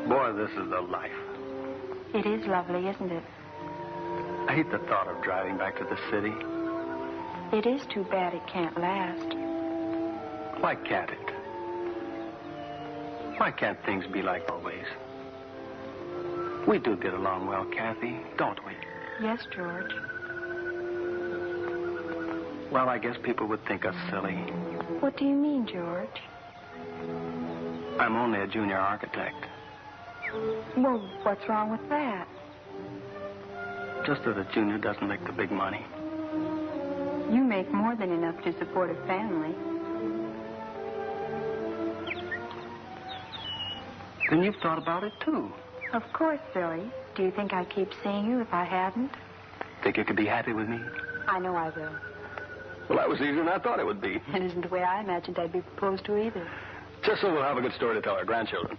Boy, this is the life. It is lovely, isn't it? I hate the thought of driving back to the city. It is too bad it can't last. Why can't it? Why can't things be like always? We do get along well, Kathy, don't we? Yes, George. Well, I guess people would think us silly. What do you mean, George? I'm only a junior architect. Well, what's wrong with that? Just that a junior doesn't make the big money. You make more than enough to support a family. Then you've thought about it, too. Of course, silly. Do you think I'd keep seeing you if I hadn't? Think you could be happy with me? I know I will. Well, that was easier than I thought it would be. It isn't the way I imagined I'd be proposed to either. Just so we'll have a good story to tell our grandchildren.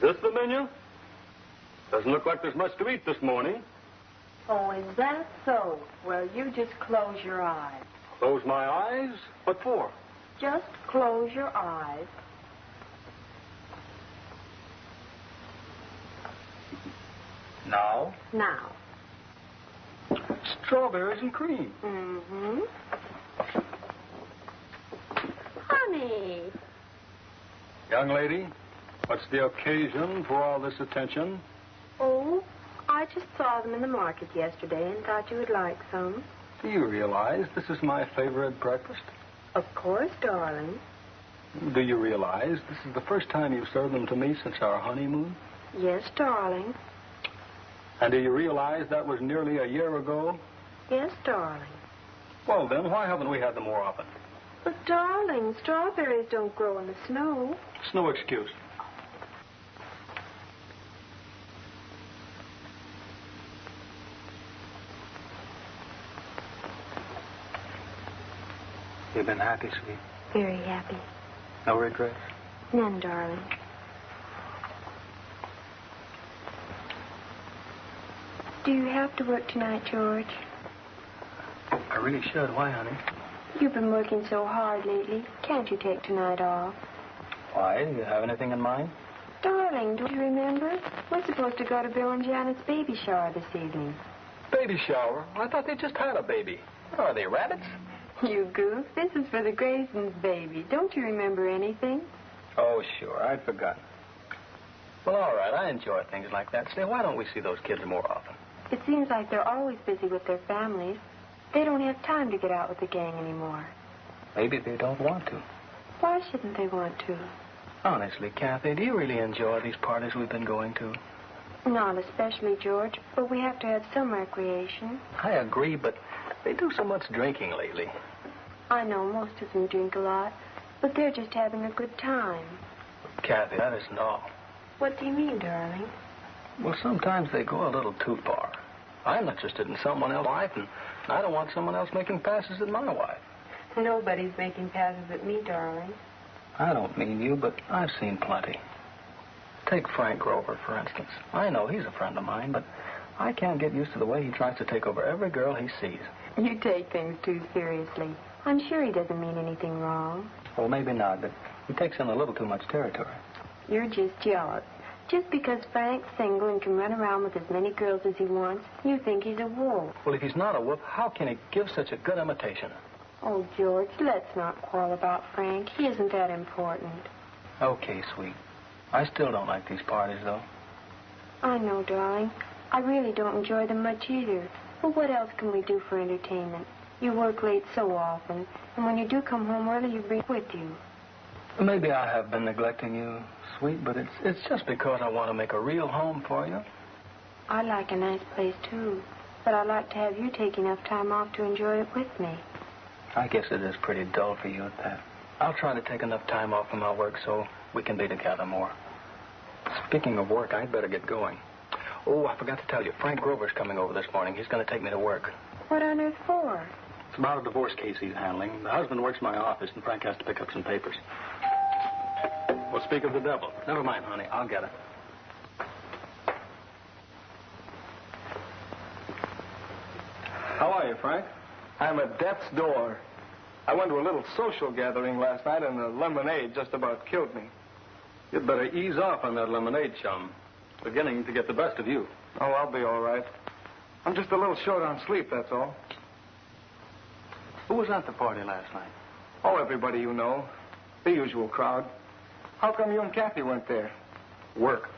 This the menu? Doesn't look like there's much to eat this morning. Oh, is that so? Well, you just close your eyes. Close my eyes? What for? Just close your eyes. Now? Now. Strawberries and cream. Mm-hmm. Honey. Young lady, what's the occasion for all this attention? Oh, I just saw them in the market yesterday and thought you would like some. Do you realize this is my favorite breakfast? Of course, darling. Do you realize this is the first time you've served them to me since our honeymoon? Yes, darling. And do you realize that was nearly a year ago? Yes, darling. Well, then, why haven't we had them more often? But, darling, strawberries don't grow in the snow. It's no excuse. You've been happy, sweet? Very happy. No regrets? None, darling. Do you have to work tonight, George? I really should. Why, honey? You've been working so hard lately. Can't you take tonight off? Why? Do you have anything in mind? Darling, don't you remember? We're supposed to go to Bill and Janet's baby shower this evening. Baby shower? I thought they just had a baby. Are they rabbits? You goof. This is for the Graysons' baby. Don't you remember anything? Oh, sure. I'd forgotten. Well, all right. I enjoy things like that. Say, why don't we see those kids more often? It seems like they're always busy with their families. They don't have time to get out with the gang anymore. Maybe they don't want to. Why shouldn't they want to? Honestly, Kathy, do you really enjoy these parties we've been going to? Not especially, George, but we have to have some recreation. I agree, but they do so much drinking lately. I know most of them drink a lot, but they're just having a good time. Kathy, that isn't all. What do you mean, darling? Well, sometimes they go a little too far. I'm interested in someone else's wife, and I don't want someone else making passes at my wife. Nobody's making passes at me, darling. I don't mean you, but I've seen plenty. Take Frank Grover, for instance. I know he's a friend of mine, but I can't get used to the way he tries to take over every girl he sees. You take things too seriously. I'm sure he doesn't mean anything wrong. Well, maybe not, but he takes in a little too much territory. You're just jealous. Just because Frank's single and can run around with as many girls as he wants, you think he's a wolf. Well, if he's not a wolf, how can he give such a good imitation? Oh, George, let's not quarrel about Frank. He isn't that important. Okay, sweet. I still don't like these parties, though. I know, darling. I really don't enjoy them much either. But what else can we do for entertainment? You work late so often, and when you do come home early, you bring with you. Maybe I have been neglecting you, sweet, but it's just because I want to make a real home for you. I like a nice place, too. But I'd like to have you take enough time off to enjoy it with me. I guess it is pretty dull for you at that. I'll try to take enough time off from my work so we can be together more. Speaking of work, I'd better get going. Oh, I forgot to tell you. Frank Grover's coming over this morning. He's going to take me to work. What on earth for? It's about a divorce case he's handling. The husband works in my office, and Frank has to pick up some papers. Well, speak of the devil. Never mind, honey. I'll get it. How are you, Frank? I'm at death's door. I went to a little social gathering last night, and the lemonade just about killed me. You'd better ease off on that lemonade, chum. It's beginning to get the best of you. Oh, I'll be all right. I'm just a little short on sleep, that's all. Who was at the party last night? Oh, everybody you know. The usual crowd. How come you and Kathy went there? Work.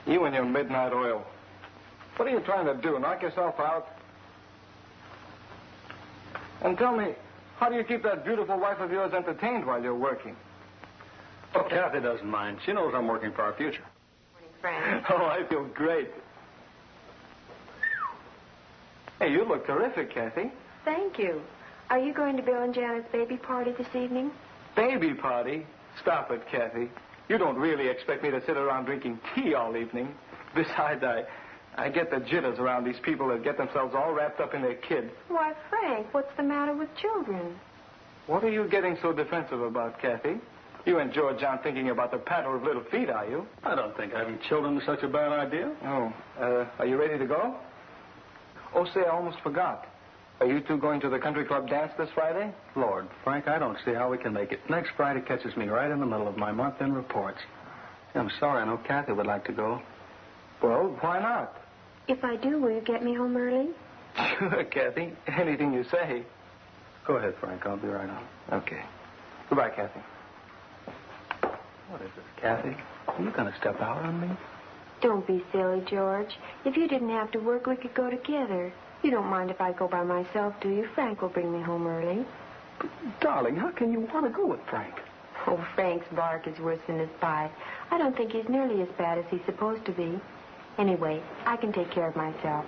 You and your midnight oil. What are you trying to do, knock yourself out? And tell me, how do you keep that beautiful wife of yours entertained while you're working? Oh, Kathy doesn't mind. She knows I'm working for our future. Morning, Frank. Oh, I feel great. Hey, you look terrific, Kathy. Thank you. Are you going to Bill and Janet's baby party this evening? Baby party? Stop it, Kathy. You don't really expect me to sit around drinking tea all evening. Besides, I get the jitters around these people that get themselves all wrapped up in their kid. Why, Frank, what's the matter with children? What are you getting so defensive about, Kathy? You and George aren't thinking about the patter of little feet, are you? I don't think having children is such a bad idea. Oh, are you ready to go? Oh, say, I almost forgot. Are you two going to the country club dance this Friday? Lord, Frank, I don't see how we can make it. Next Friday catches me right in the middle of my month-end reports. I'm sorry, I know Kathy would like to go. Well, why not? If I do, will you get me home early? Sure, Kathy. Anything you say. Go ahead, Frank. I'll be right on. Okay. Goodbye, Kathy. What is this, Kathy? Are you going to step out on me? Don't be silly, George. If you didn't have to work, we could go together. You don't mind if I go by myself, do you? Frank will bring me home early. But, darling, how can you want to go with Frank? Oh, Frank's bark is worse than his bite. I don't think he's nearly as bad as he's supposed to be. Anyway, I can take care of myself.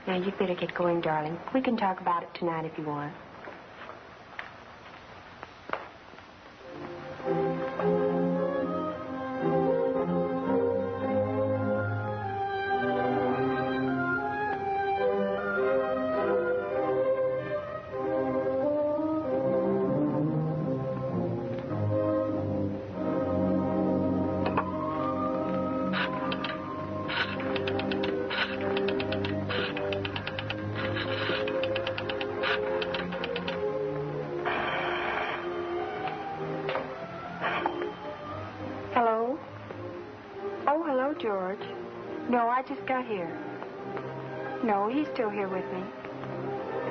Now, you'd better get going, darling. We can talk about it tonight if you want. George. No, I just got here. No, he's still here with me.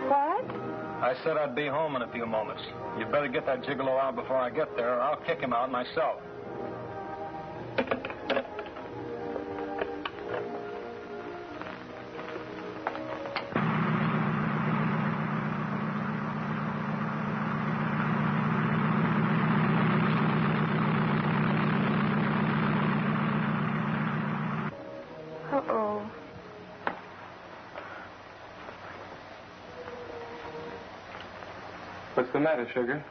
What? I said I'd be home in a few moments. You'd better get that gigolo out before I get there, or I'll kick him out myself. Uh-oh. What's the matter, sugar?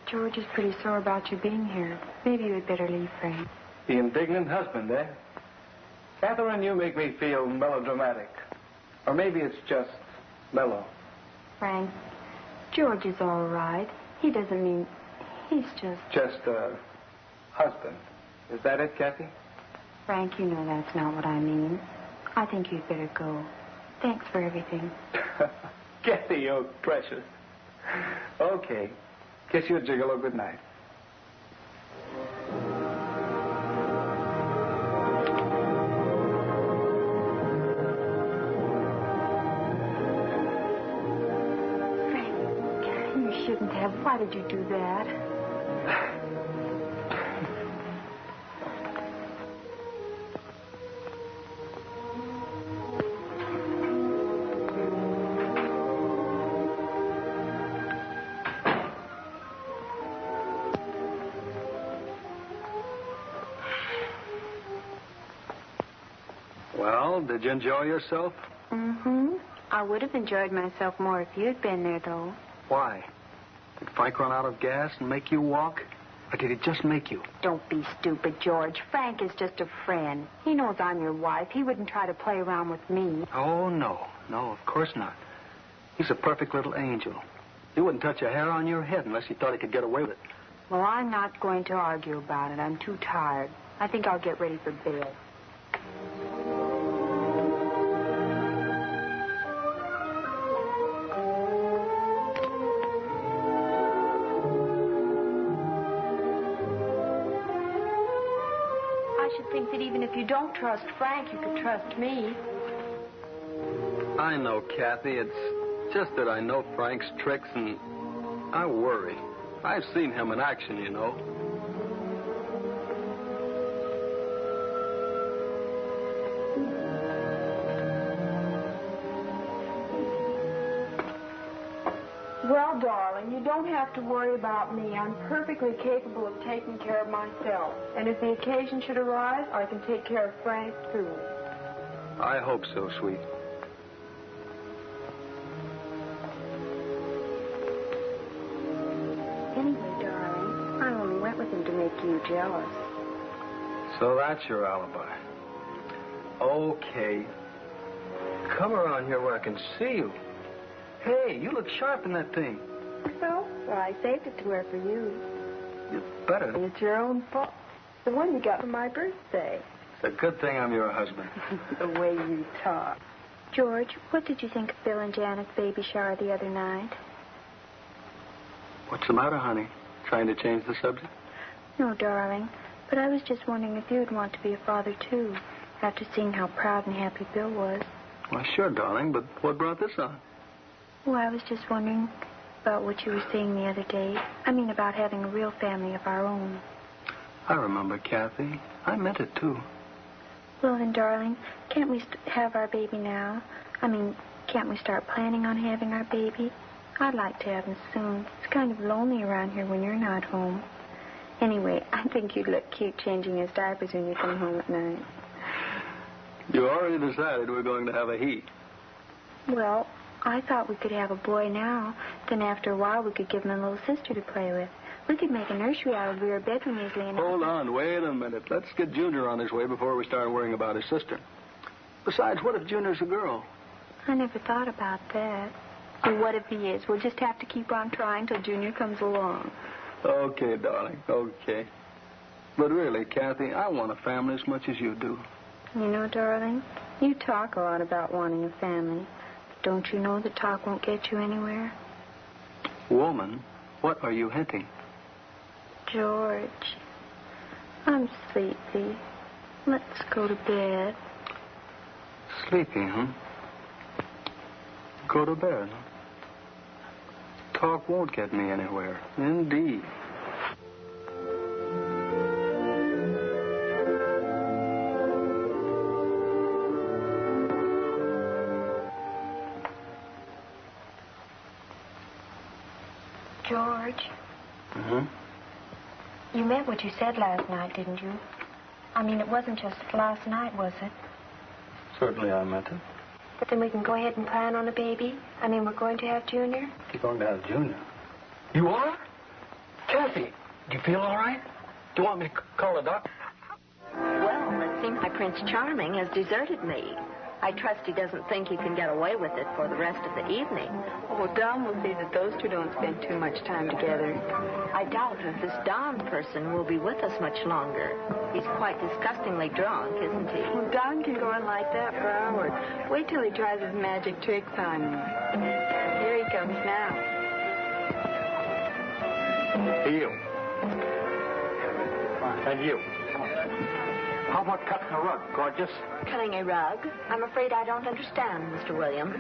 George is pretty sore about you being here. Maybe you had better leave, Frank. The indignant husband, eh? Catherine, you make me feel melodramatic. Or maybe it's just mellow. Frank, George is all right. He doesn't mean... He's just... Just a husband. Is that it, Kathy? Frank, you know that's not what I mean. I think you'd better go. Thanks for everything. Kathy, you're precious. Okay. Kiss you a gigolo good night. Frank, you shouldn't have. Why did you do that? Well, did you enjoy yourself? Mm-hmm. I would have enjoyed myself more if you'd been there, though. Why? Did Frank run out of gas and make you walk? Or did he just make you? Don't be stupid, George. Frank is just a friend. He knows I'm your wife. He wouldn't try to play around with me. Oh, no. No, of course not. He's a perfect little angel. He wouldn't touch a hair on your head unless he thought he could get away with it. Well, I'm not going to argue about it. I'm too tired. I think I'll get ready for bed. Think that even if you don't trust Frank, you could trust me. I know, Kathy. It's just that I know Frank's tricks, and I worry. I've seen him in action, you know. Well, darling, you don't have to worry about me. I'm perfectly capable of taking care of myself. And if the occasion should arise, I can take care of Frank, too. I hope so, sweet. Anyway, darling, I only went with him to make you jealous. So that's your alibi. Okay. Come around here where I can see you. Hey, you look sharp in that thing. Well, I saved it to wear for you. You better. It's your own fault. The one you got for my birthday. It's a good thing I'm your husband. The way you talk. George, what did you think of Bill and Janet's baby shower the other night? What's the matter, honey? Trying to change the subject? No, darling. But I was just wondering if you'd want to be a father, too, after seeing how proud and happy Bill was. Why, sure, darling, but what brought this on? Well, I was just wondering about what you were saying the other day. I mean, about having a real family of our own. I remember, Kathy. I meant it, too. Well, then, darling, can't we have our baby now? I mean, can't we start planning on having our baby? I'd like to have him soon. It's kind of lonely around here when you're not home. Anyway, I think you'd look cute changing his diapers when you come home at night. You already decided we're going to have a he. Well, I thought we could have a boy now. Then after a while, we could give him a little sister to play with. We could make a nursery out of the rear bedroom easily enough. Hold on, wait a minute. Let's get Junior on his way before we start worrying about his sister. Besides, what if Junior's a girl? I never thought about that. Well, what if he is? We'll just have to keep on trying till Junior comes along. Okay, darling, okay. But really, Kathy, I want a family as much as you do. You know, darling, you talk a lot about wanting a family. But don't you know that talk won't get you anywhere? Woman, what are you hinting? George, I'm sleepy. Let's go to bed. Sleepy, huh? Go to bed. Talk won't get me anywhere. Indeed. George. Mm-hmm. You meant what you said last night, didn't you? I mean, it wasn't just last night, was it? Certainly I meant it. But then we can go ahead and plan on a baby. I mean, we're going to have Junior. You're going to have Junior. You are? Kathy, do you feel all right? Do you want me to call a doctor? Well, it seems like Prince Charming has deserted me. I trust he doesn't think he can get away with it for the rest of the evening. Oh, Don will see that those two don't spend too much time together. I doubt if this Don person will be with us much longer. He's quite disgustingly drunk, isn't he? Well, Don can go on like that for hours. Wait till he tries his magic tricks on you. Here he comes now. You. And you. How about cutting a rug, gorgeous? Cutting a rug? I'm afraid I don't understand, Mr. Williams.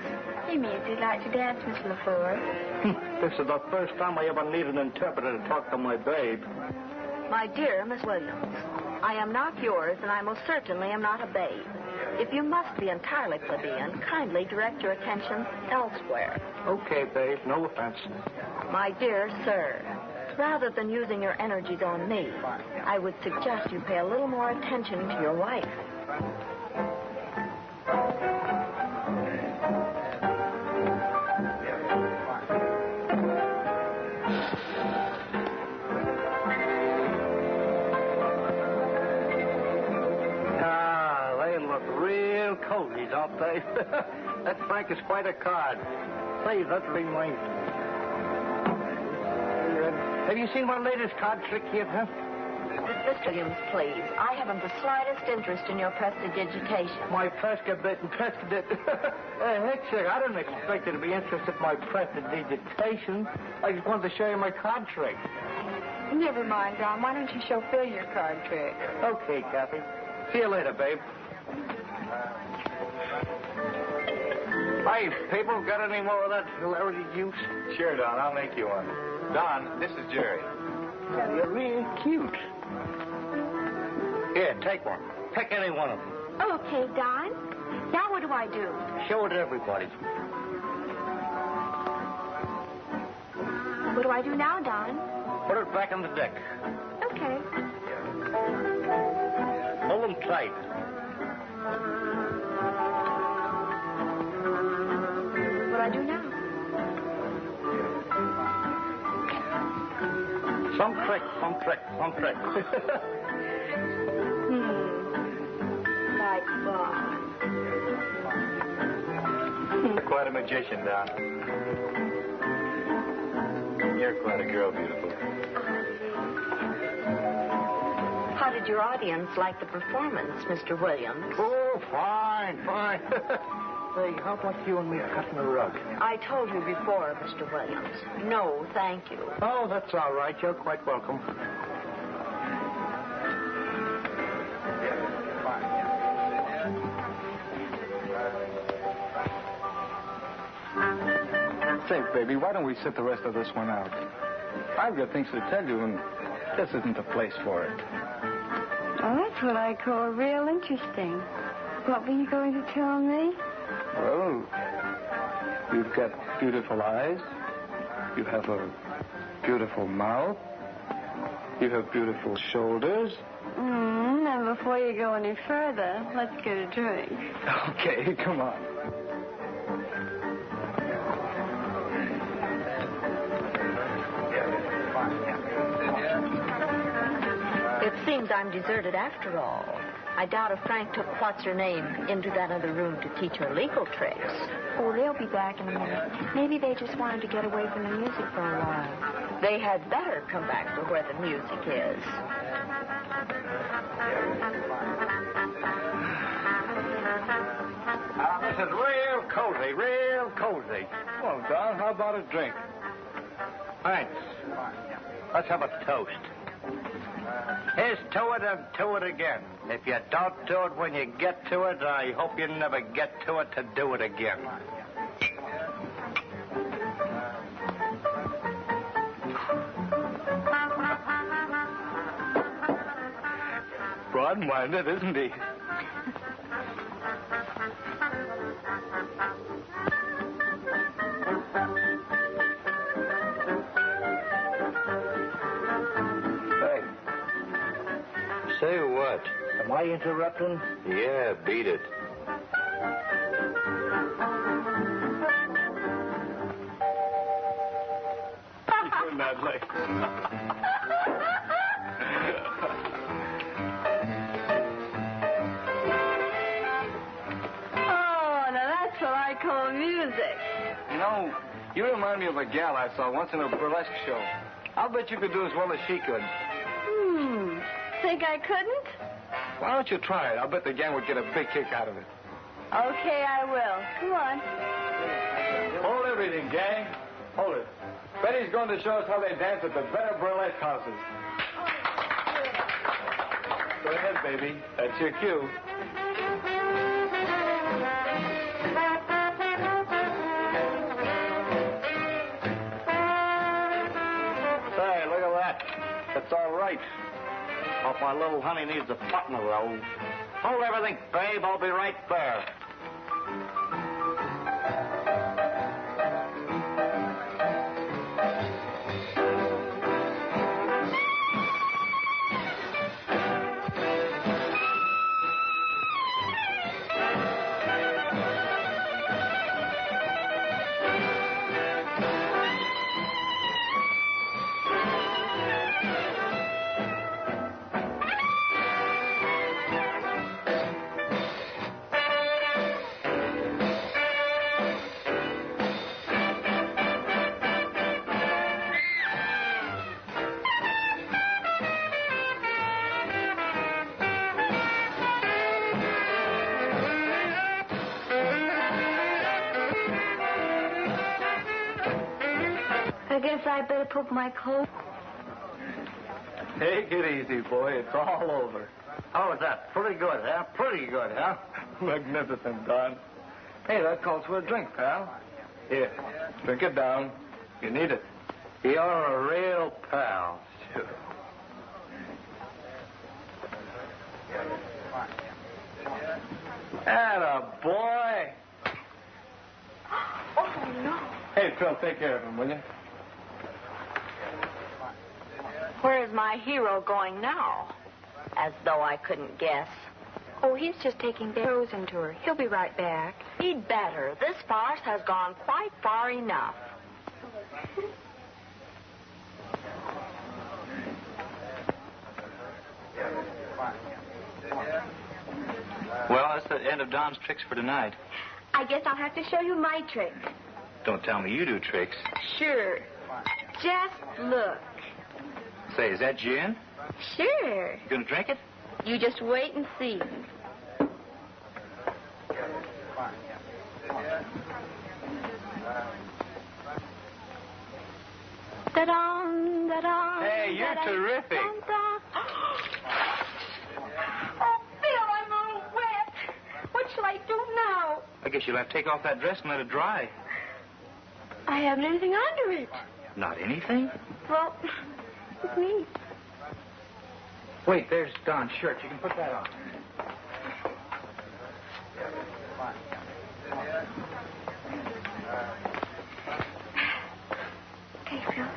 He means he'd like to dance, Miss LaFleur. This is the first time I ever need an interpreter to talk to my babe. My dear Miss Williams, I am not yours, and I most certainly am not a babe. If you must be entirely plebeian, kindly direct your attention elsewhere. Okay, babe, no offense. My dear sir, rather than using your energies on me, I would suggest you pay a little more attention to your wife. They look real cozy, don't they? That Frank is quite a card. Say, that's been mine. Have you seen my latest card trick yet, huh? Mr. Williams, please. I haven't the slightest interest in your prestidigitation. My prestidigitation. Heck, sir, I didn't expect you to be interested in my prestidigitation. I just wanted to show you my card trick. Never mind, Don. Why don't you show Phil your card trick? Okay, Kathy. See you later, babe. Hey, people, got any more of that hilarity juice? Sure, Don. I'll make you one. Don, this is Jerry. You're real cute. Here, take one. Pick any one of them. Okay, Don. Now what do I do? Show it to everybody. What do I do now, Don? Put it back on the deck. Okay. Hold them tight. What do I do now? Some trick. Like fun. You're quite a magician, Don. You're quite a girl, beautiful. did your audience like the performance, Mr. Williams? Oh, fine. Say, how about you and me cutting a rug? I told you before, Mr. Williams. No, thank you. Oh, that's all right. You're quite welcome. Say, baby, why don't we sit the rest of this one out? I've got things to tell you, and this isn't the place for it. Oh, that's what I call real interesting. What were you going to tell me? Well, you've got beautiful eyes. You have a beautiful mouth. You have beautiful shoulders. And before you go any further, let's get a drink. Okay, come on. It seems I'm deserted after all. I doubt if Frank took what's-her-name into that other room to teach her legal tricks. Oh, they'll be back in a minute. Maybe they just wanted to get away from the music for a while. They had better come back to where the music is. This is real cozy, real cozy. Well, Don, how about a drink? Thanks. Let's have a toast. Here's to it and to it again. If you don't do it when you get to it, I hope you never get to it to do it again. Broad-minded, isn't he? Say what? Am I interrupting? Yeah, beat it. You're not late. Oh, now that's what I call music. You know, you remind me of a gal I saw once in a burlesque show. I'll bet you could do as well as she could. Think I couldn't? Why don't you try it? I'll bet the gang would get a big kick out of it. Okay, I will. Come on. Hold everything, gang. Hold it. Betty's going to show us how they dance at the better burlesque houses. Go ahead, baby. That's your cue. Say, look at that. That's all right. Hope my little honey needs a button of those. Hold everything, babe. I'll be right there. I guess I better put my clothes. Take it easy, boy. It's all over. How was that? Pretty good, huh? Pretty good, huh? Magnificent, Don. Hey, that calls for a drink, pal. Here, drink it down. You need it. You're a real pal. Sure. Atta boy. Oh, no. Hey, Phil, take care of him, will you? Where's my hero going now? As though I couldn't guess. Oh, he's just taking Rose into her. He'll be right back. He'd better. This farce has gone quite far enough. Well, that's the end of Don's tricks for tonight. I guess I'll have to show you my trick. Don't tell me you do tricks. Sure. Just look. Say, is that gin? Sure. You gonna drink it? You just wait and see. Da-dum, da-dum. Hey, you're da-dum, terrific. da-dum. Oh, Phil, I'm all wet. What shall I do now? I guess you'll have to take off that dress and let it dry. I haven't anything under it. Not anything? Well, it's me. Wait, there's Don's shirt. You can put that on. Okay, Phil.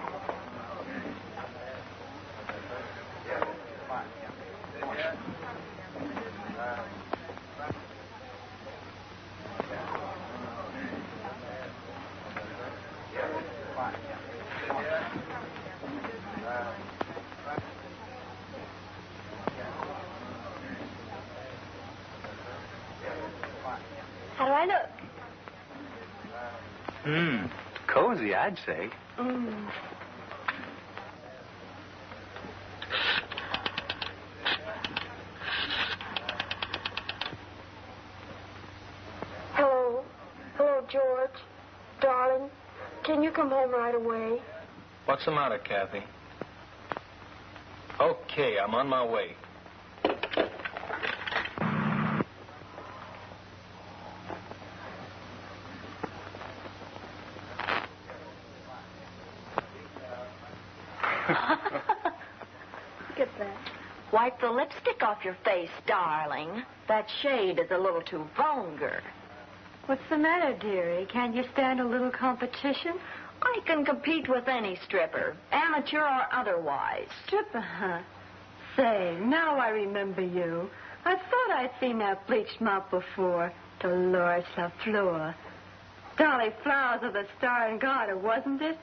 How do I look? Cozy, I'd say. Hello. Hello, George. Darling, can you come home right away? What's the matter, Kathy? Okay, I'm on my way. Look at that. Wipe the lipstick off your face, darling. That shade is a little too vulgar. What's the matter, dearie? Can't you stand a little competition? I can compete with any stripper, amateur or otherwise. Stripper, huh? Say, now I remember you. I thought I'd seen that bleached mop before. Dolores LaFleur. Dolly Flowers of the Star and Garter, wasn't it?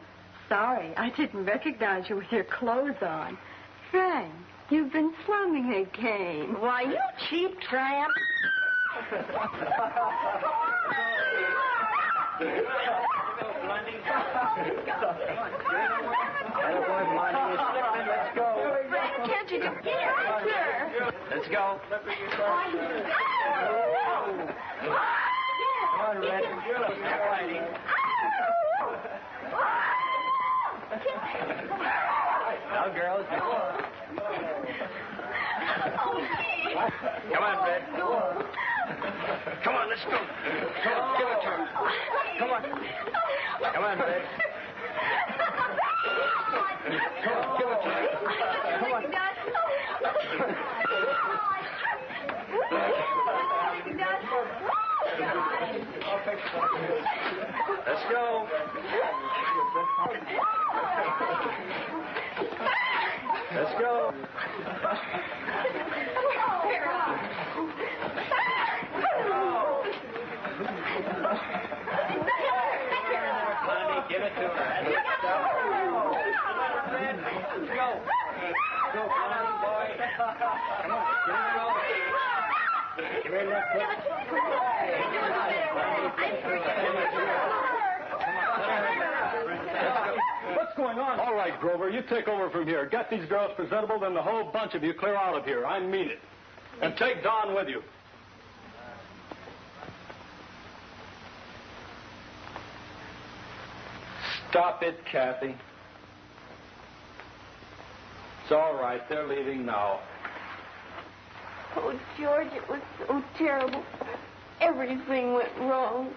Sorry, I didn't recognize you with your clothes on. Frank, you've been slumming again. Why, you cheap tramp. Can't you just get out here? Let's go. Come on, Red. Now, girls. Come on, Red. Come on, let's go. Come on, give it to her. Come on. Come on, Red. Come on, give it to her. Come on. Let's go. Let's go. Honey, give it to her. Let's go. Go, come on, boy. Come on, get it over. Give her that foot. What's going on? All right, Grover, you take over from here. Get these girls presentable, then the whole bunch of you clear out of here. I mean it. And take Don with you. Stop it, Kathy. It's all right. They're leaving now. Oh, George, it was so terrible. Everything went wrong.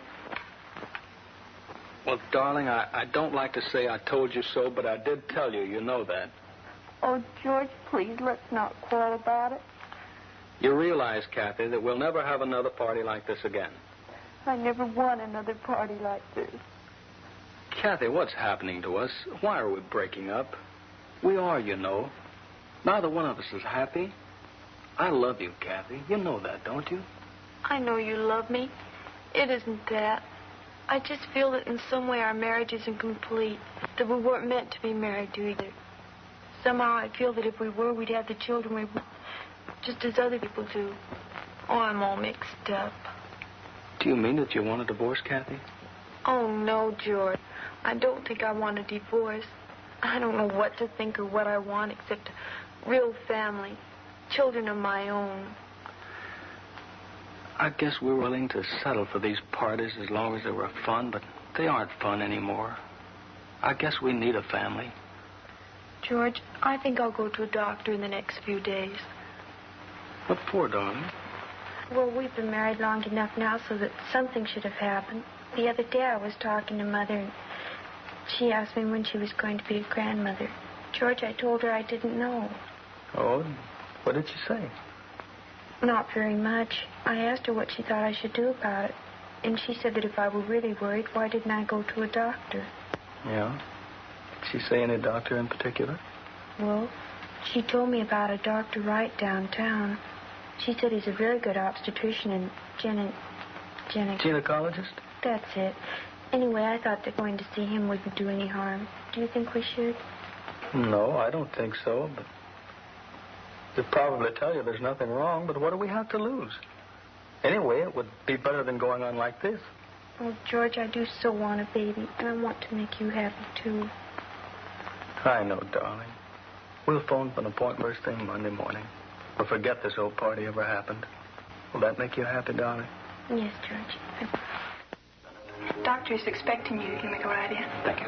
Well, darling, I don't like to say I told you so, but I did tell you. You know that. Oh, George, please, let's not quarrel about it. You realize, Kathy, that we'll never have another party like this again. I never want another party like this. Kathy, what's happening to us? Why are we breaking up? We are, you know. Neither one of us is happy. I love you, Kathy. You know that, don't you? I know you love me. It isn't that. I just feel that in some way our marriage isn't complete, that we weren't meant to be married to either. Somehow I feel that if we were, we'd have the children we want, just as other people do. Oh, I'm all mixed up. Do you mean that you want a divorce, Kathy? Oh, no, George. I don't think I want a divorce. I don't know what to think or what I want except to real family, children of my own. I guess we're willing to settle for these parties as long as they were fun, but they aren't fun anymore. I guess we need a family. George, I think I'll go to a doctor in the next few days. What for, darling? Well, we've been married long enough now so that something should have happened. The other day I was talking to Mother, and she asked me when she was going to be a grandmother. George, I told her I didn't know. Oh, what did she say? Not very much. I asked her what she thought I should do about it. And she said that if I were really worried, why didn't I go to a doctor? Yeah? Did she say any doctor in particular? Well, she told me about a Dr. Wright downtown. She said he's a very good obstetrician and Gynecologist? That's it. Anyway, I thought that going to see him wouldn't do any harm. Do you think we should? No, I don't think so, but they'll probably tell you there's nothing wrong, but what do we have to lose? Anyway, it would be better than going on like this. Oh, George, I do so want a baby, and I want to make you happy, too. I know, darling. We'll phone for an appointment first thing Monday morning. We'll forget this old party ever happened. Will that make you happy, darling? Yes, George. Doctor's expecting you. You can go right in. Thank you.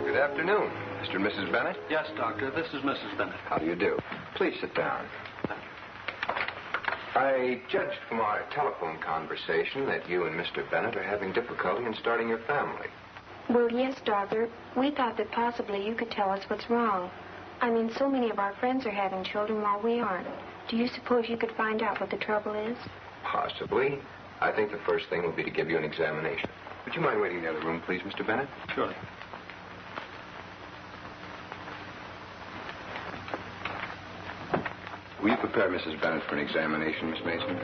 Good afternoon, Mr. and Mrs. Bennett. Yes, Doctor. This is Mrs. Bennett. How do you do? Please sit down. I judged from our telephone conversation that you and Mr. Bennett are having difficulty in starting your family. Well, yes, Doctor. We thought that possibly you could tell us what's wrong. I mean, so many of our friends are having children while we aren't. Do you suppose you could find out what the trouble is? Possibly. I think the first thing will be to give you an examination. Would you mind waiting in the other room, please, Mr. Bennett? Surely. Will you prepare Mrs. Bennett for an examination, Miss Mason?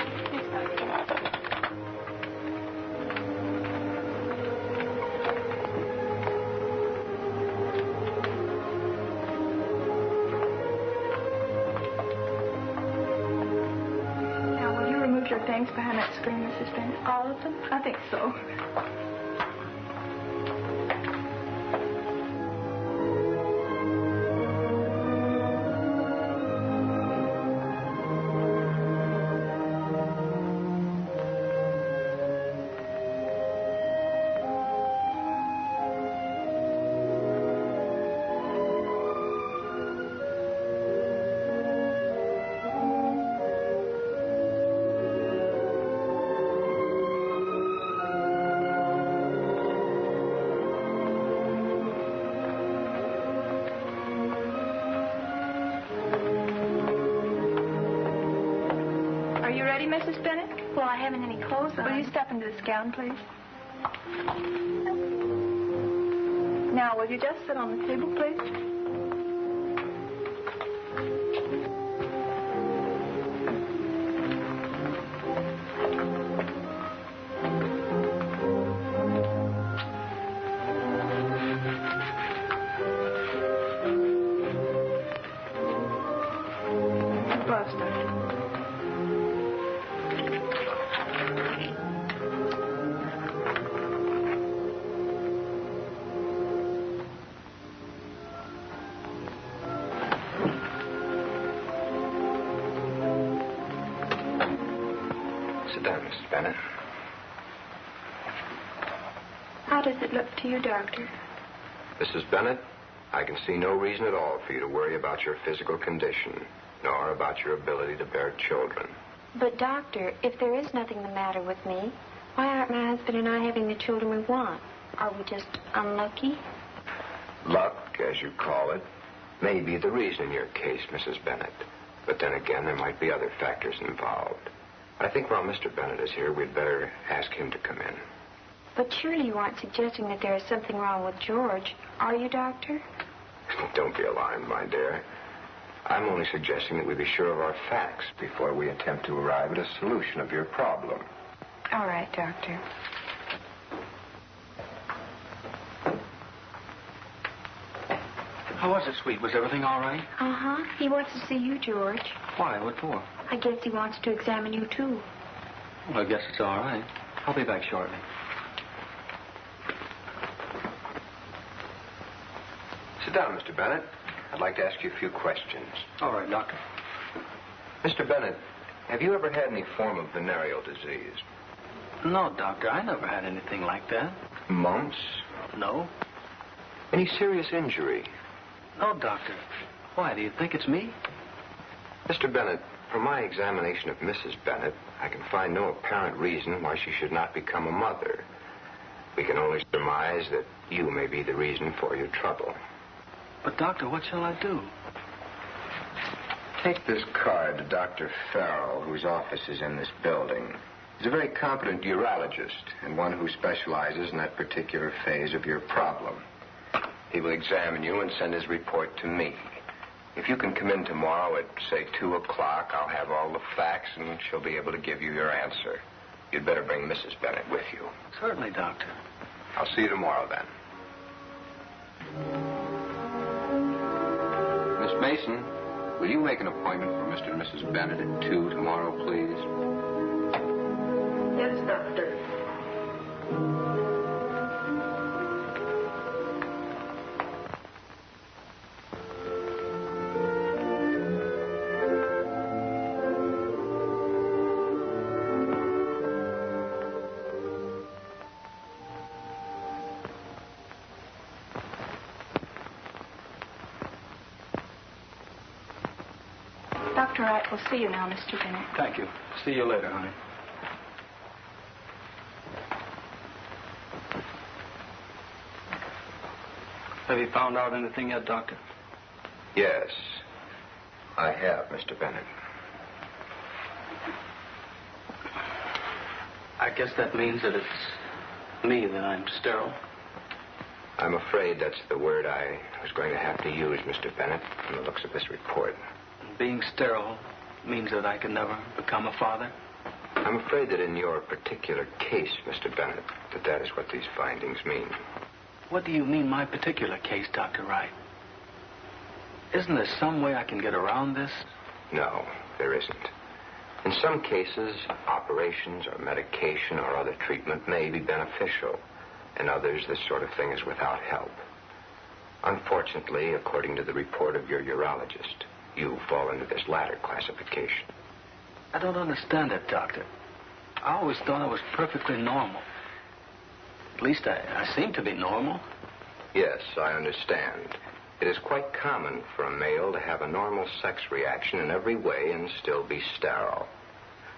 Now, will you remove your things behind that screen, Mrs. Bennett? All of them? I think so. Mrs. Bennett? Well, I haven't any clothes on. Will you step into this gown, please? Now, will you just sit on the table, please? Gloves, Doctor. Mrs. Bennett. How does it look to you, Doctor? Mrs. Bennett, I can see no reason at all for you to worry about your physical condition, nor about your ability to bear children. But, Doctor, if there is nothing the matter with me, why aren't my husband and I having the children we want? Are we just unlucky? Luck, as you call it, may be the reason in your case, Mrs. Bennett. But then again, there might be other factors involved. I think while Mr. Bennett is here, we'd better ask him to come in. But surely you aren't suggesting that there is something wrong with George, are you, Doctor? Don't be alarmed, my dear. I'm only suggesting that we be sure of our facts before we attempt to arrive at a solution of your problem. All right, Doctor. How was it, sweet? Was everything all right? Uh-huh. He wants to see you, George. Why? What for? I guess he wants to examine you, too. Well, I guess it's all right. I'll be back shortly. down, Mr. Bennett. I'd like to ask you a few questions. All right, Doctor. Mr. Bennett, have you ever had any form of venereal disease? No, Doctor, I never had anything like that. Mumps? No. Any serious injury? No, Doctor. Why, do you think it's me? Mr. Bennett, from my examination of Mrs. Bennett, I can find no apparent reason why she should not become a mother. We can only surmise that you may be the reason for your trouble. But, Doctor, what shall I do? Take this card to Dr. Farrell, whose office is in this building. He's a very competent urologist and one who specializes in that particular phase of your problem. He will examine you and send his report to me. If you can come in tomorrow at, say, 2 o'clock, I'll have all the facts and she'll be able to give you your answer. You'd better bring Mrs. Bennett with you. Certainly, Doctor. I'll see you tomorrow, then. Miss Mason, will you make an appointment for Mr. and Mrs. Bennett at 2 tomorrow, please? Yes, Doctor. Dr. Wright will see you now, Mr. Bennett. Thank you. See you later, honey. Have you found out anything yet, Doctor? Yes, I have, Mr. Bennett. I guess that means that it's me, that I'm sterile. I'm afraid that's the word I was going to have to use, Mr. Bennett, from the looks of this report. Being sterile means that I can never become a father? I'm afraid that in your particular case, Mr. Bennett, that is what these findings mean. What do you mean, my particular case, Dr. Wright? Isn't there some way I can get around this? No, there isn't. In some cases, operations or medication or other treatment may be beneficial. In others, this sort of thing is without help. Unfortunately, according to the report of your urologist, you fall into this latter classification. I don't understand it, Doctor. I always thought I was perfectly normal. At least I seem to be normal. Yes, I understand. It is quite common for a male to have a normal sex reaction in every way and still be sterile.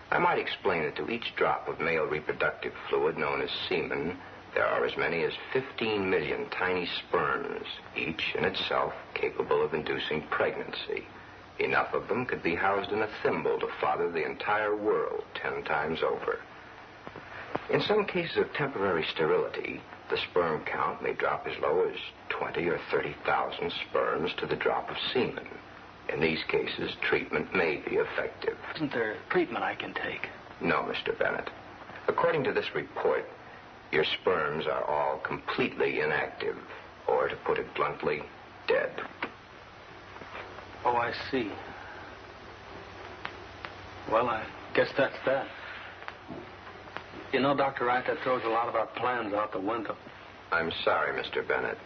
I might explain that to each drop of male reproductive fluid known as semen, there are as many as 15 million tiny sperms, each in itself capable of inducing pregnancy. Enough of them could be housed in a thimble to father the entire world 10 times over. In some cases of temporary sterility, the sperm count may drop as low as 20 or 30,000 sperms to the drop of semen. In these cases, treatment may be effective. Isn't there treatment I can take? No, Mr. Bennett. According to this report, your sperms are all completely inactive, or to put it bluntly, dead. Oh, I see. Well, I guess that's that. You know, Dr. Wright, that throws a lot of our plans out the window. I'm sorry, Mr. Bennett.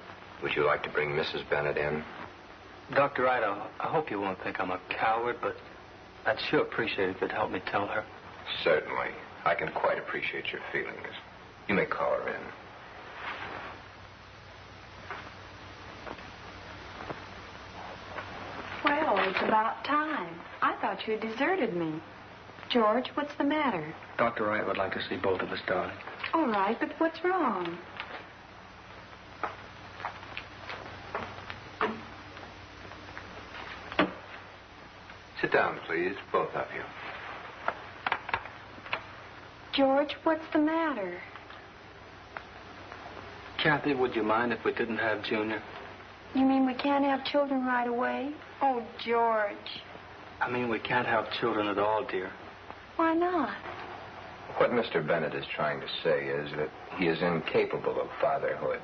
Would you like to bring Mrs. Bennett in? Dr. Wright, I hope you won't think I'm a coward, but I'd sure appreciate it if you'd help me tell her. Certainly. I can quite appreciate your feelings. You may call her in. Well, it's about time. I thought you had deserted me. George, what's the matter? Dr. Wright would like to see both of us, darling. All right, but what's wrong? Sit down, please, both of you. George, what's the matter? Kathy, would you mind if we didn't have Junior? You mean we can't have children right away? Oh, George. I mean, we can't have children at all, dear. Why not? What Mr. Bennett is trying to say is that he is incapable of fatherhood.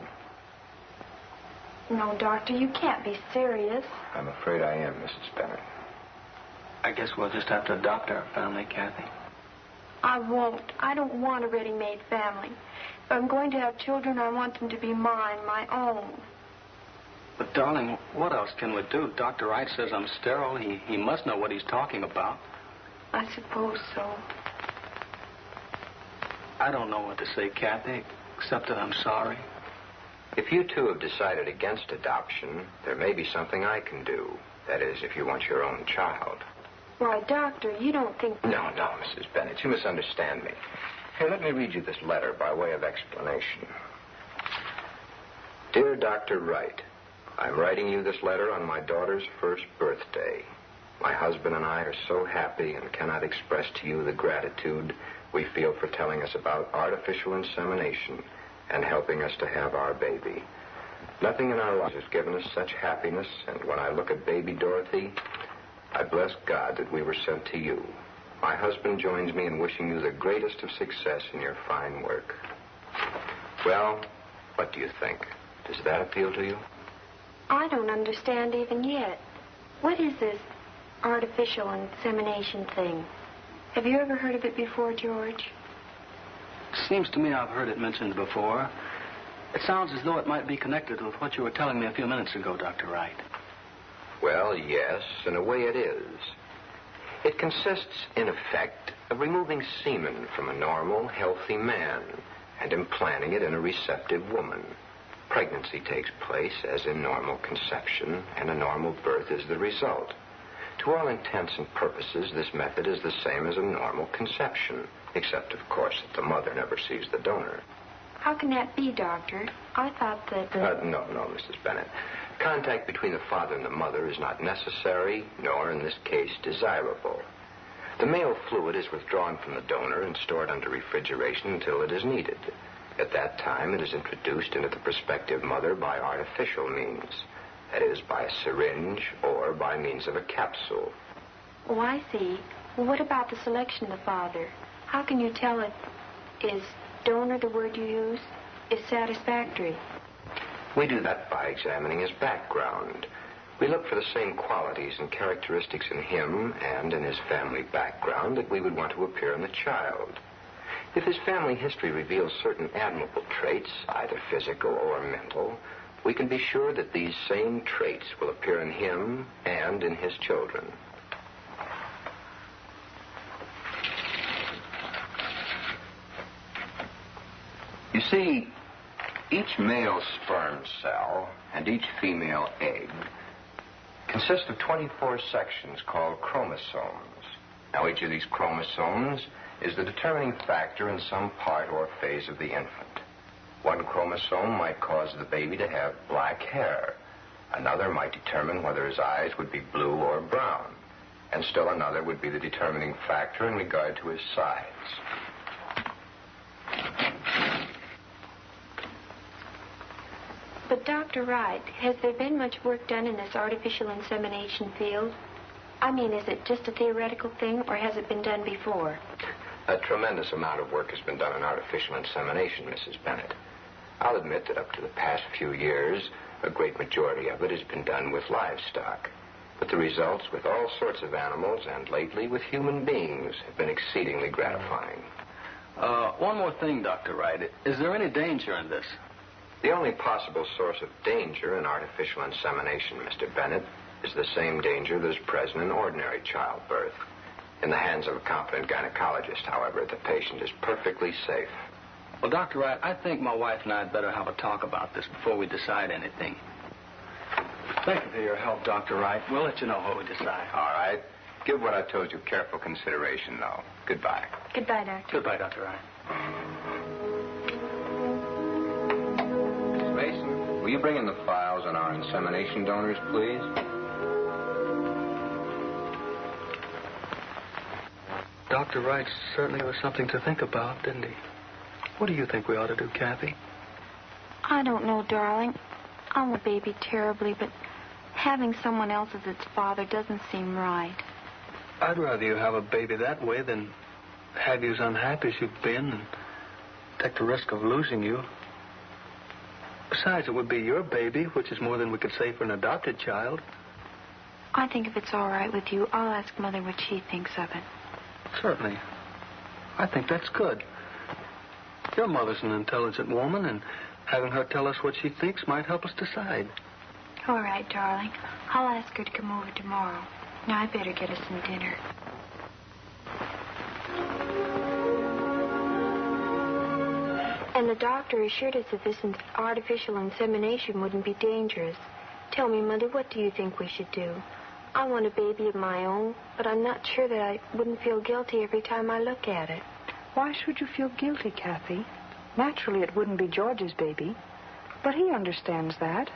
No, Doctor, you can't be serious. I'm afraid I am, Mrs. Bennett. I guess we'll just have to adopt our family, Kathy. I won't. I don't want a ready-made family. If I'm going to have children, I want them to be mine, my own. But, darling, what else can we do? Dr. Wright says I'm sterile. He must know what he's talking about. I suppose so. I don't know what to say, Kathy, except that I'm sorry. If you two have decided against adoption, there may be something I can do. That is, if you want your own child. Why, Doctor, you don't think... No, Mrs. Bennett, you misunderstand me. Here, let me read you this letter by way of explanation. Dear Dr. Wright, I'm writing you this letter on my daughter's first birthday. My husband and I are so happy and cannot express to you the gratitude we feel for telling us about artificial insemination and helping us to have our baby. Nothing in our lives has given us such happiness, and when I look at baby Dorothy, I bless God that we were sent to you. My husband joins me in wishing you the greatest of success in your fine work. Well, what do you think? Does that appeal to you? I don't understand even yet. What is this artificial insemination thing? Have you ever heard of it before, George? Seems to me I've heard it mentioned before. It sounds as though it might be connected with what you were telling me a few minutes ago, Dr. Wright. Well, yes, in a way it is. It consists, in effect, of removing semen from a normal, healthy man and implanting it in a receptive woman. Pregnancy takes place as in normal conception, and a normal birth is the result. To all intents and purposes, this method is the same as a normal conception, except, of course, that the mother never sees the donor. How can that be, Doctor? I thought that... No, Mrs. Bennett. Contact between the father and the mother is not necessary, nor, in this case, desirable. The male fluid is withdrawn from the donor and stored under refrigeration until it is needed. At that time, it is introduced into the prospective mother by artificial means. That is, by a syringe or by means of a capsule. Oh, I see. Well, what about the selection of the father? How can you tell if is donor, the word you use, is satisfactory? We do that by examining his background. We look for the same qualities and characteristics in him and in his family background that we would want to appear in the child. If his family history reveals certain admirable traits, either physical or mental, we can be sure that these same traits will appear in him and in his children. You see, each male sperm cell and each female egg consist of 24 sections called chromosomes. Now, each of these chromosomes is the determining factor in some part or phase of the infant. One chromosome might cause the baby to have black hair. Another might determine whether his eyes would be blue or brown. And still another would be the determining factor in regard to his size. But, Dr. Wright, has there been much work done in this artificial insemination field? I mean, is it just a theoretical thing, or has it been done before? A tremendous amount of work has been done in artificial insemination, Mrs. Bennett. I'll admit that up to the past few years, a great majority of it has been done with livestock. But the results with all sorts of animals, and lately with human beings, have been exceedingly gratifying. One more thing, Dr. Wright. Is there any danger in this? The only possible source of danger in artificial insemination, Mr. Bennett, is the same danger that is present in ordinary childbirth. In the hands of a competent gynecologist, however, the patient is perfectly safe. Well, Dr. Wright, I think my wife and I had better have a talk about this before we decide anything. Thank you for your help, Dr. Wright. We'll let you know what we decide. All right. Give what I told you careful consideration, though. Goodbye. Goodbye, Doctor. Goodbye, Dr. Wright. Mrs. Mason, will you bring in the files on our insemination donors, please? Dr. Wright certainly was something to think about, didn't he? What do you think we ought to do, Kathy? I don't know, darling. I want a baby terribly, but having someone else as its father doesn't seem right. I'd rather you have a baby that way than have you as unhappy as you've been and take the risk of losing you. Besides, it would be your baby, which is more than we could say for an adopted child. I think if it's all right with you, I'll ask Mother what she thinks of it. Certainly. I think that's good. Your mother's an intelligent woman, and having her tell us what she thinks might help us decide. All right, darling. I'll ask her to come over tomorrow. Now, I better get us some dinner. And the doctor assured us that this artificial insemination wouldn't be dangerous. Tell me, Mother, what do you think we should do? I want a baby of my own, but I'm not sure that I wouldn't feel guilty every time I look at it. Why should you feel guilty, Kathy? Naturally, it wouldn't be George's baby, but he understands that.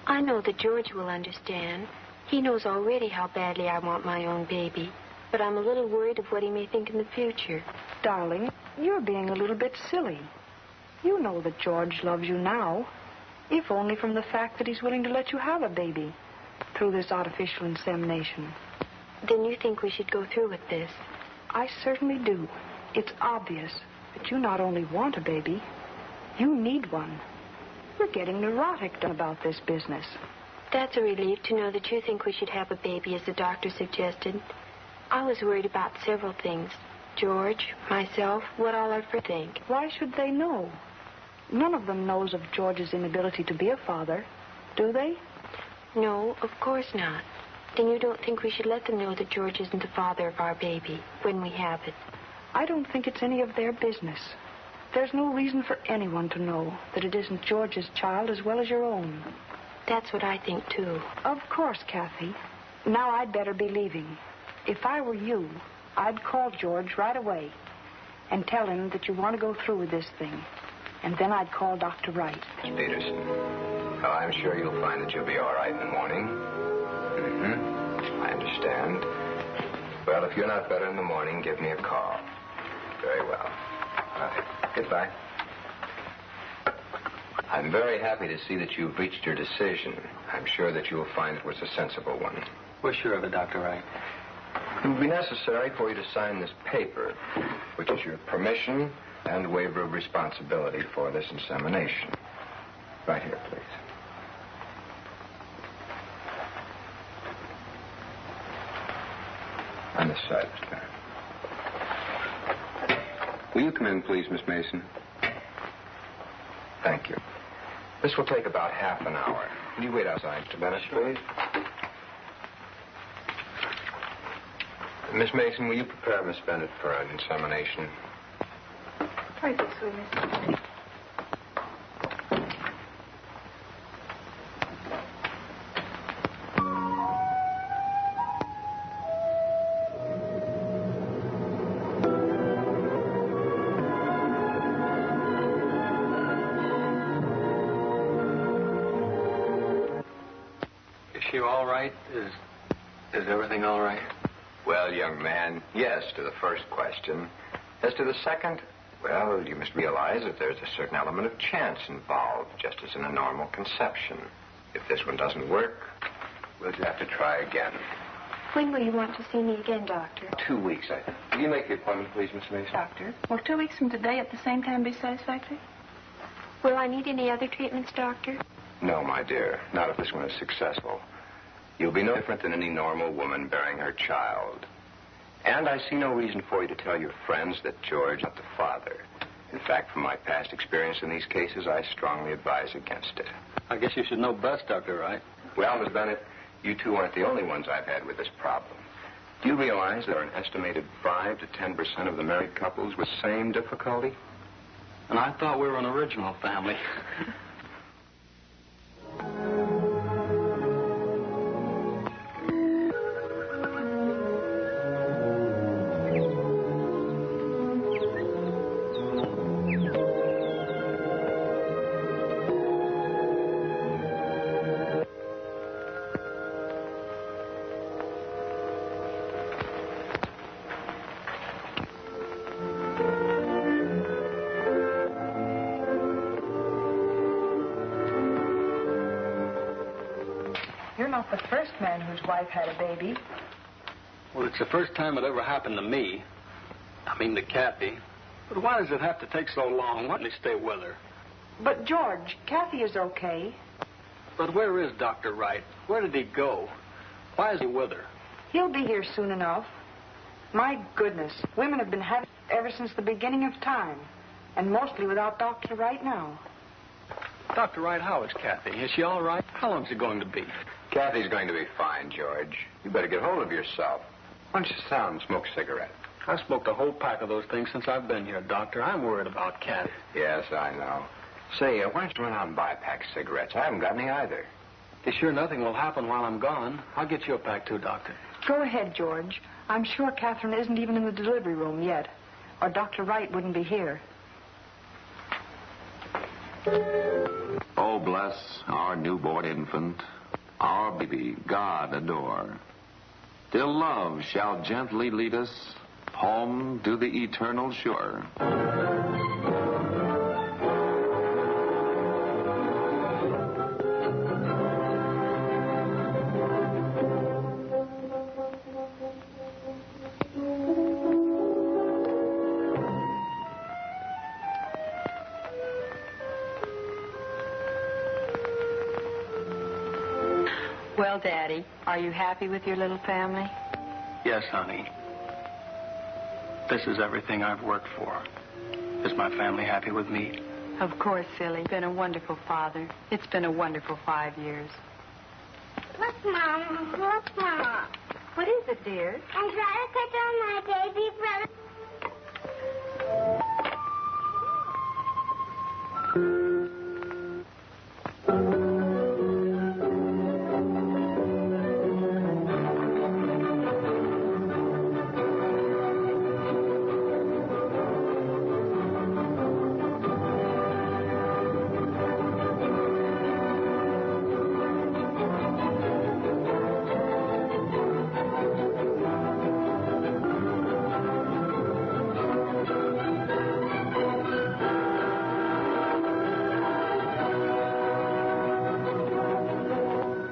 I know that George will understand. He knows already how badly I want my own baby, but I'm a little worried of what he may think in the future. Darling, you're being a little bit silly. You know that George loves you now, if only from the fact that he's willing to let you have a baby through this artificial insemination. Then you think we should go through with this? I certainly do. It's obvious that you not only want a baby, you need one. You're getting neurotic about this business. That's a relief to know that you think we should have a baby, as the doctor suggested. I was worried about several things. George, myself, what all our friends think. Why should they know? None of them knows of George's inability to be a father, do they? No, of course not. Then you don't think we should let them know that George isn't the father of our baby when we have it? I don't think it's any of their business. There's no reason for anyone to know that it isn't George's child as well as your own. That's what I think, too. Of course, Kathy. Now I'd better be leaving. If I were you, I'd call George right away and tell him that you want to go through with this thing. And then I'd call Dr. Wright. Miss Peterson. Well, I'm sure you'll find that you'll be all right in the morning. I understand. Well, if you're not better in the morning, give me a call. Very well. All right. Goodbye. I'm very happy to see that you've reached your decision. I'm sure that you'll find it was a sensible one. We're sure of it, Dr. Wright. It will be necessary for you to sign this paper, which is your permission and waiver of responsibility for this insemination. Right here, please. On this side, Mr. Bennett. Will you come in, please, Miss Mason? Thank you. This will take about half an hour. Will you wait outside, Mr. Bennett, please? Miss Mason, will you prepare Miss Bennett for an insemination? Right this way, Mr. Bennett. Is she all right? Is everything all right? Well, young man, yes to the first question. As to the second, well, you must realize that there's a certain element of chance involved, just as in a normal conception. If this one doesn't work, we'll just have to try again. When will you want to see me again, Doctor? 2 weeks, I think. Will you make the appointment, please, Miss Mason? Doctor, will 2 weeks from today at the same time be satisfactory? Will I need any other treatments, Doctor? No, my dear. Not if this one is successful. You'll be no different than any normal woman bearing her child. And I see no reason for you to tell your friends that George is not the father. In fact, from my past experience in these cases, I strongly advise against it. I guess you should know best, Dr. Wright. Well, Miss Bennett, you two aren't the only ones I've had with this problem. Do you realize there are an estimated 5 to 10% of the married couples with the same difficulty? And I thought we were an original family. You're not the first man whose wife had a baby. Well, it's the first time it ever happened to me. I mean to Kathy. But why does it have to take so long? Why don't you stay with her? But, George, Kathy is okay. But where is Dr. Wright? Where did he go? Why is he with her? He'll be here soon enough. My goodness, women have been having it ever since the beginning of time. And mostly without Dr. Wright now. Dr. Wright, how is Kathy? Is she all right? How long is it going to be? Kathy's going to be fine, George. You better get hold of yourself. Why don't you sit down and smoke a cigarette? I smoked a whole pack of those things since I've been here, Doctor. I'm worried about Kathy. Yes, I know. Say, why don't you run out and buy a pack of cigarettes? I haven't got any either. You sure nothing will happen while I'm gone? I'll get you a pack too, Doctor. Go ahead, George. I'm sure Catherine isn't even in the delivery room yet, or Dr. Wright wouldn't be here. Oh, bless our newborn infant, our baby God adore. Till love shall gently lead us home to the eternal shore. Well, Daddy, are you happy with your little family? Yes, honey. This is everything I've worked for. Is my family happy with me? Of course, silly. You've been a wonderful father. It's been a wonderful 5 years. Look, Mom. Look, Mom. What is it, dear? I'm trying to catch on my baby brother.